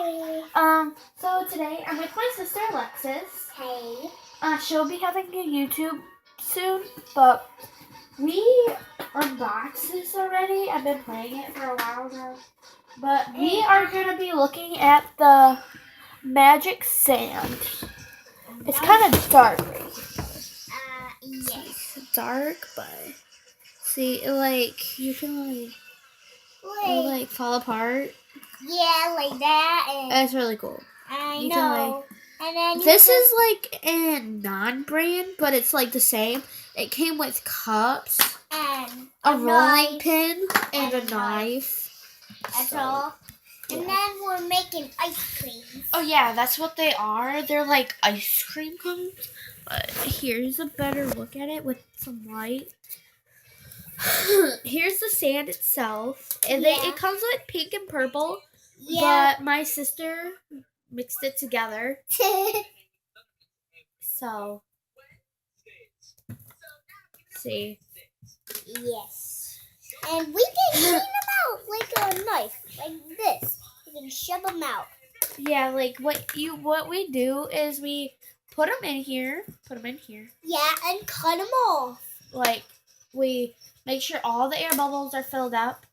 So today I'm with my sister Alexis. Hey. She'll be having a YouTube soon, but we unboxed this already. I've been playing it for a while now. But we are going to be looking at the Kinetic Sand. It's kind of dark. Yes. It's dark, but see, you can like fall apart. Yeah, like that. And It's really cool. I You know. can, and then this is like a non-brand, but it's like the same. It came with cups, and a rolling knife, pin, and a knife. That's So, all. yeah. And then we're making ice cream. Oh yeah, that's what they are. They're like ice cream cones. But here's a better look at it with some light. Here's the sand itself. And it comes with pink and purple. Yeah. But my sister mixed it together. So, see. Yes. And we can clean them out like a knife, like this. We can shove them out. Yeah, like what we do is we put them in here. Yeah, and cut them off. Like we make sure all the air bubbles are filled up.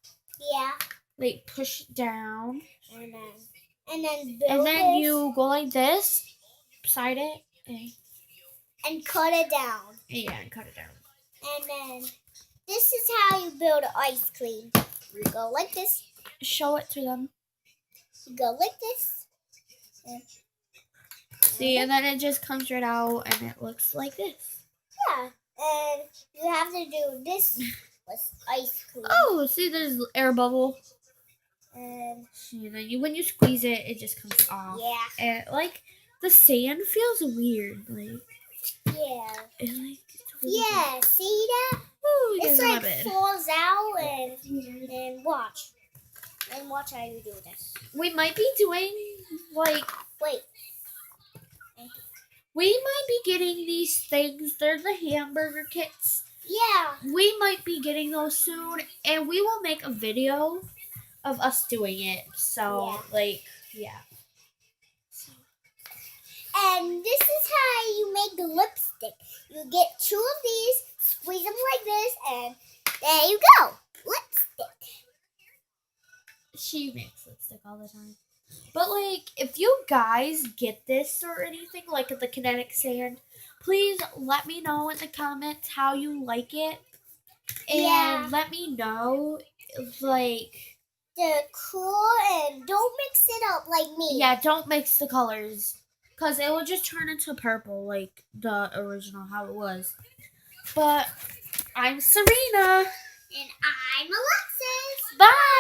Yeah. Like push down. And then You go like this, side it, and cut it down. Yeah, and cut it down. And then this is how you build ice cream. You go like this. Show it to them. You go like this. See, and then it just comes right out, and it looks like this. Yeah, and you have to do this with ice cream. Oh, see, there's air bubble. And then when you squeeze it, it just comes off. Yeah. And like the sand feels weird. Yeah. Yeah. See that? Ooh, it's like falls out and watch. And watch how you do this. We might be doing Wait. We might be getting these things. They're the hamburger kits. Yeah. We might be getting those soon, and we will make a video of us doing it. So, yeah. And this is how you make the lipstick. You get 2 of these, squeeze them like this, and there you go. Lipstick. She makes lipstick all the time. But, if you guys get this or anything, like the Kinetic Sand, please let me know in the comments how you like it. And let me know, the cool, and don't mix it up like me. Yeah, don't mix the colors. Because it will just turn into purple, like the original, how it was. But I'm Serena. And I'm Alexis. Bye.